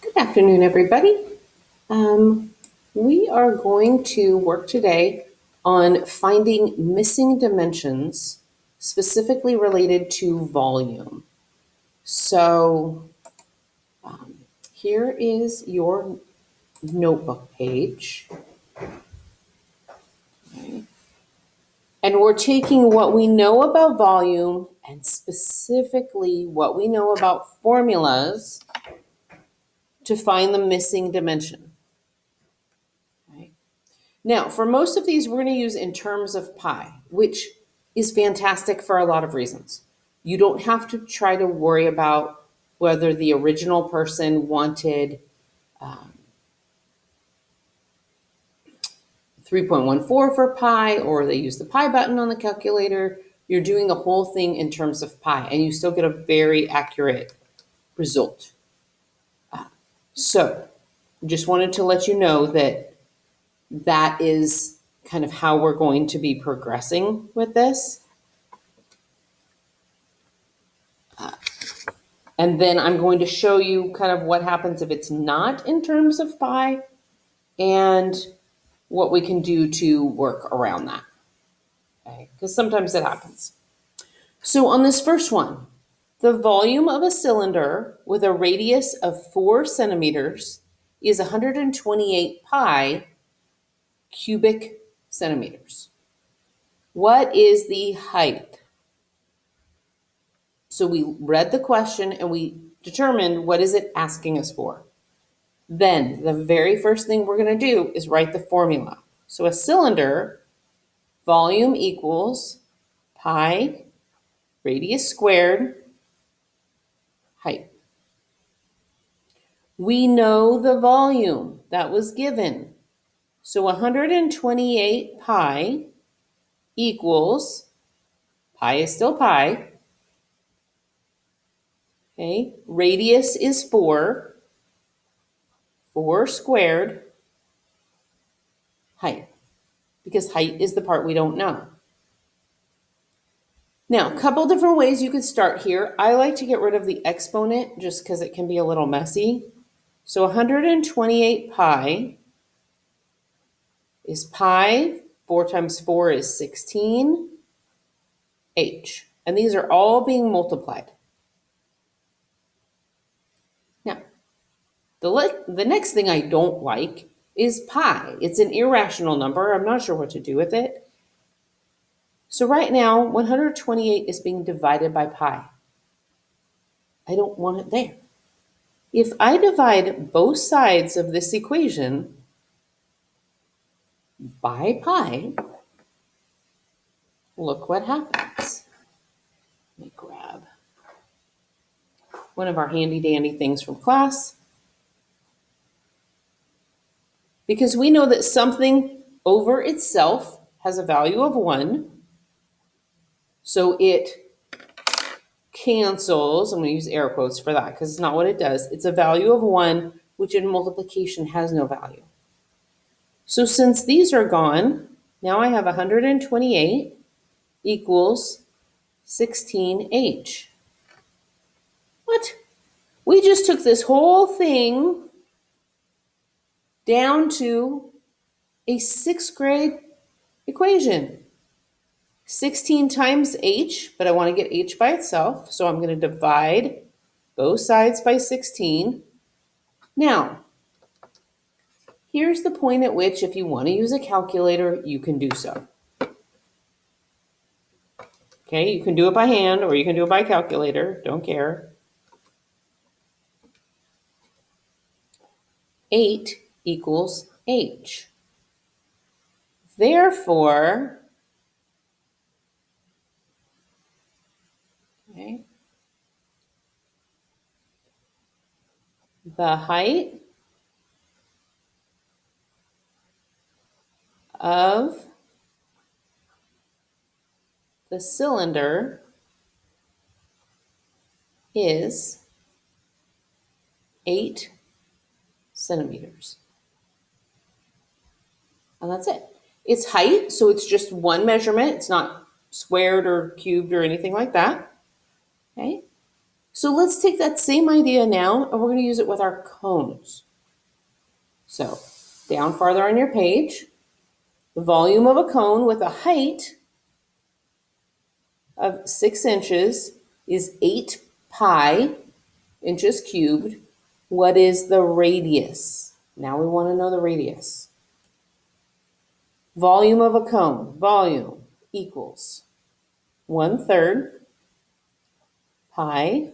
Good afternoon, everybody. Um, we are going to work today on finding missing dimensions specifically related to volume. So here is your notebook page. Okay. And we're taking what we know about volume and specifically what we know about formulas to find the missing dimension. Okay. Now, for most of these, we're going to use in terms of pi, which is fantastic for a lot of reasons. You don't have to try to worry about whether the original person wanted 3.14 for pi or they use the pi button on the calculator. You're doing the whole thing in terms of pi, and you still get a very accurate result. So, just wanted to let you know that that is kind of how we're going to be progressing with this. And then I'm going to show you kind of what happens if it's not in terms of pi and what we can do to work around that. Okay, because sometimes it happens. So on this first one, the volume of a cylinder with a radius of 4 centimeters is 128 pi cubic centimeters. What is the height? So we read the question and we determined what is it asking us for. Then the very first thing we're going to do is write the formula. So a cylinder, volume equals pi radius squared height. We know the volume that was given. So 128 pi equals, pi is still pi, okay? Radius is 4, 4 squared height, because height is the part we don't know. Now, a couple different ways you could start here. I like to get rid of the exponent just because it can be a little messy. So 128 pi is pi, 4 times 4 is 16, h. And these are all being multiplied. Now, the next thing I don't like is pi. It's an irrational number. I'm not sure what to do with it. So right now, 128 is being divided by pi. I don't want it there. If I divide both sides of this equation by pi, look what happens. Let me grab one of our handy dandy things from class. Because we know that something over itself has a value of 1. So it cancels. I'm going to use air quotes for that because it's not what it does. It's a value of 1, which in multiplication has no value. So since these are gone, now I have 128 equals 16h. What? We just took this whole thing down to a 6th grade equation. 16 times h, but I want to get h by itself, so I'm going to divide both sides by 16. Now, here's the point at which if you want to use a calculator, you can do so. Okay, you can do it by hand or you can do it by calculator, don't care. 8 equals h. Therefore, okay, the height of the cylinder is 8 centimeters. And that's it. It's height, so it's just one measurement. It's not squared or cubed or anything like that. Okay. So let's take that same idea now, and we're going to use it with our cones. So down farther on your page, the volume of a cone with a height of 6 inches is 8 pi inches cubed. What is the radius? Now we want to know the radius. Volume of a cone, volume equals 1/3 pi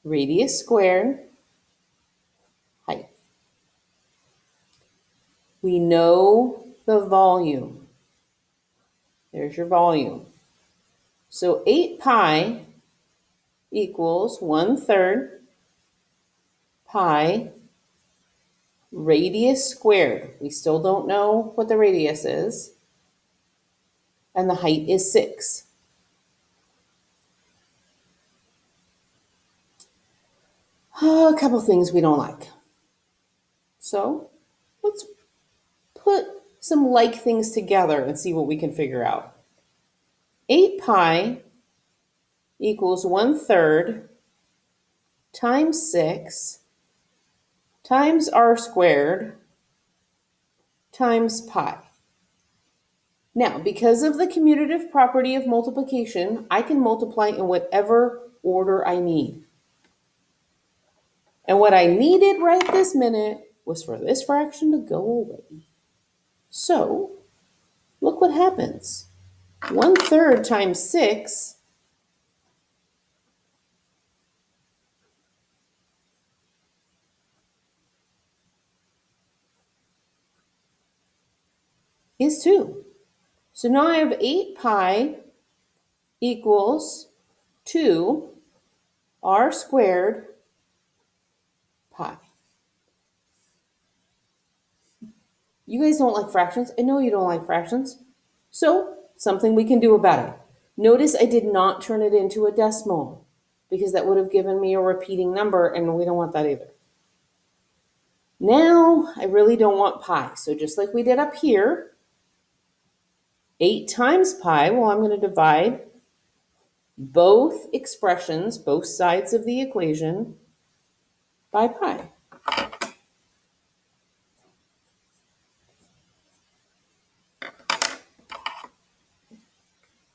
radius squared height. We know the volume. There's your volume. So 8 pi equals 1/3 pi radius squared. We still don't know what the radius is. And the height is 6. A couple things we don't like. So let's put some like things together and see what we can figure out. 8 pi equals 1/3 times 6 times r squared times pi. Now, because of the commutative property of multiplication, I can multiply in whatever order I need. And what I needed right this minute was for this fraction to go away. So, look what happens. 1/3 times 6 is 2. So now I have 8 pi equals 2 r squared pi. You guys don't like fractions. I know you don't like fractions. So, something we can do about it. Notice I did not turn it into a decimal because that would have given me a repeating number, and we don't want that either. Now, I really don't want pi. So just like we did up here, 8 times pi, well, I'm going to divide both expressions, both sides of the equation, by pi.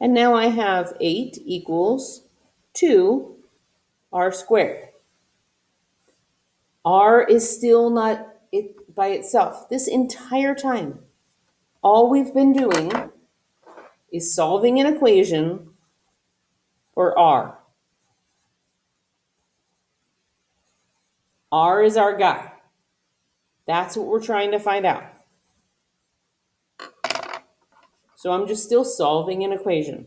And now I have 8 equals 2 r squared. R is still not it by itself. This entire time, all we've been doing is solving an equation for r. R is our guy. That's what we're trying to find out. So I'm just still solving an equation.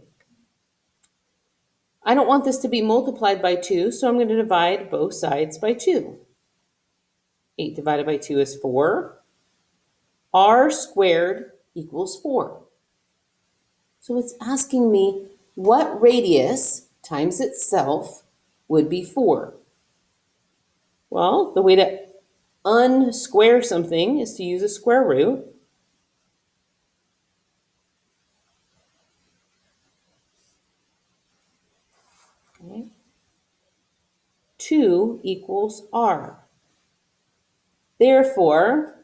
I don't want this to be multiplied by 2, so I'm going to divide both sides by 2. 8 divided by 2 is 4. R squared equals 4. So it's asking me what radius times itself would be 4. Well, the way to unsquare something is to use a square root. Okay. 2 equals r. Therefore,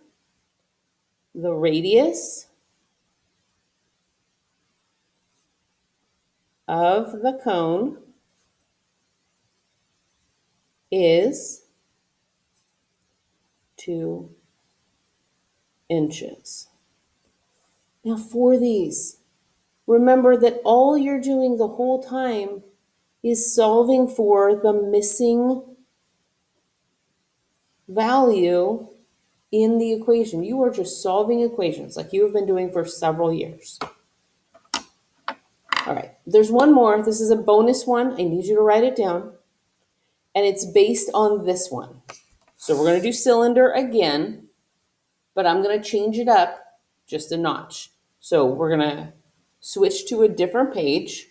the radius of the cone is 2 inches. Now for these, remember that all you're doing the whole time is solving for the missing value in the equation. You are just solving equations like you have been doing for several years. All right, there's one more. This is a bonus one. I need you to write it down. And it's based on this one. So we're going to do cylinder again, but I'm going to change it up just a notch. So we're going to switch to a different page.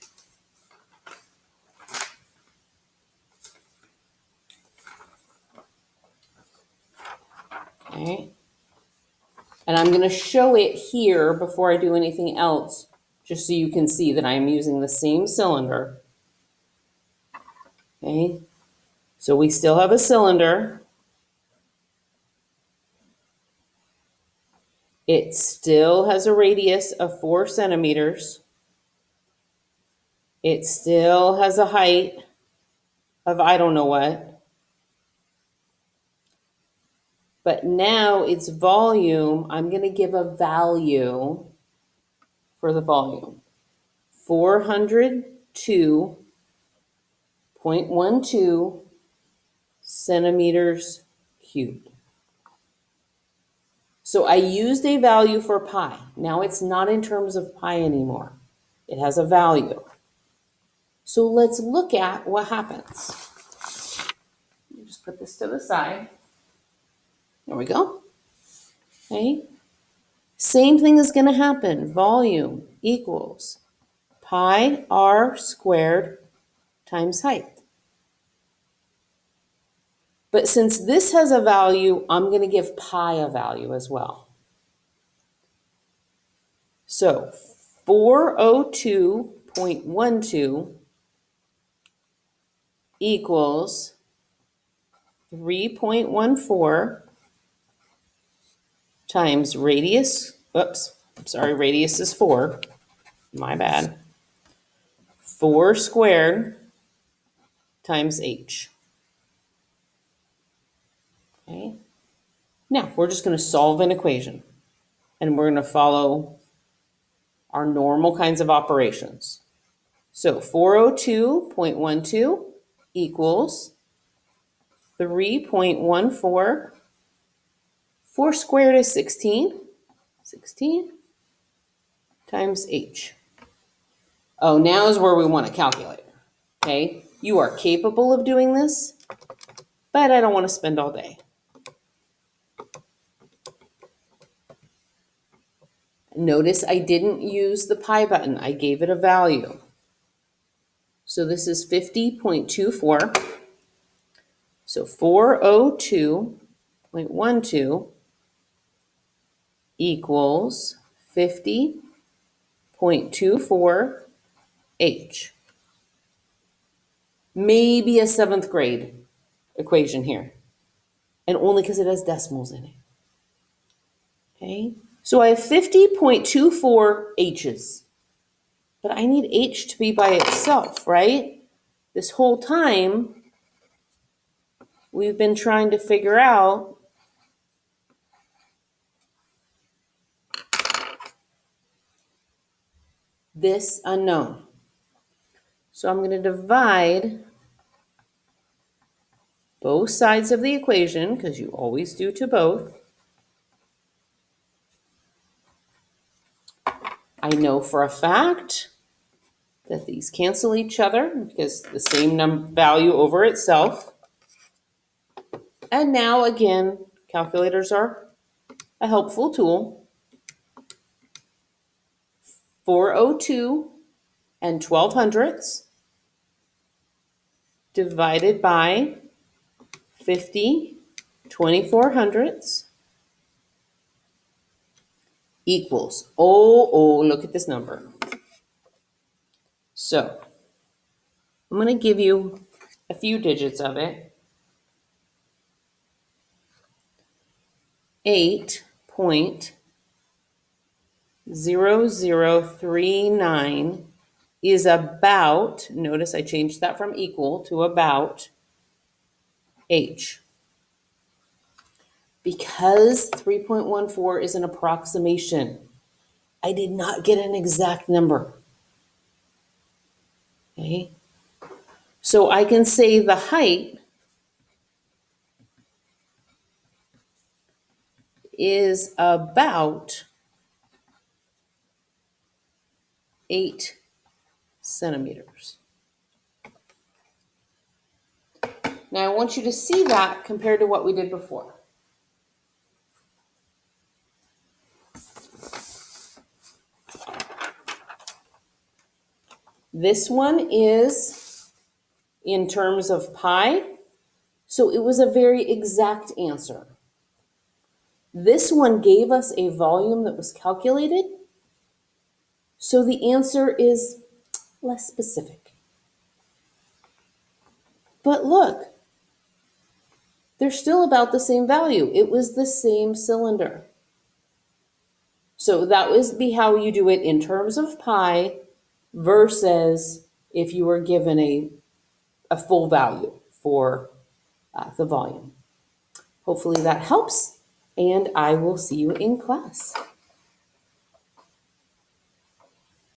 Okay. And I'm going to show it here before I do anything else, just so you can see that I am using the same cylinder. Okay, so we still have a cylinder. It still has a radius of 4 centimeters. It still has a height of I don't know what. But now its volume, I'm going to give a value for the volume. 402.12 centimeters cubed. So I used a value for pi. Now it's not in terms of pi anymore. It has a value. So let's look at what happens. Just put this to the side. There we go. Okay. Same thing is going to happen. Volume equals pi r squared times height. But since this has a value, I'm going to give pi a value as well. So 402.12 equals 3.14 times radius, radius is 4, my bad, 4 squared times h. Okay. Now, we're just going to solve an equation, and we're going to follow our normal kinds of operations. So 402.12 equals 3.14. 4 squared is 16. 16 times h. Oh, now is where we want to calculate. Okay, you are capable of doing this, but I don't want to spend all day. Notice I didn't use the pi button. I gave it a value. So this is 50.24. So 402.12 equals 50.24 h. Maybe a 7th grade equation here. And only because it has decimals in it. Okay, so I have 50.24 h's. But I need h to be by itself, right? This whole time, we've been trying to figure out this unknown. So I'm going to divide both sides of the equation, because you always do to both. I know for a fact that these cancel each other because the same value over itself. And now again, calculators are a helpful tool. 402 and 1200ths divided by 50 2400ths equals, look at this number. So I'm going to give you a few digits of it. 8.0039 is about, notice I changed that from equal to about, h. Because 3.14 is an approximation, I did not get an exact number. Okay? So I can say the height is about 8 centimeters. Now I want you to see that compared to what we did before. This one is in terms of pi, so it was a very exact answer. This one gave us a volume that was calculated, so the answer is less specific. But look, they're still about the same value. It was the same cylinder. So that would be how you do it in terms of pi versus if you were given a full value for the volume. Hopefully that helps, and I will see you in class.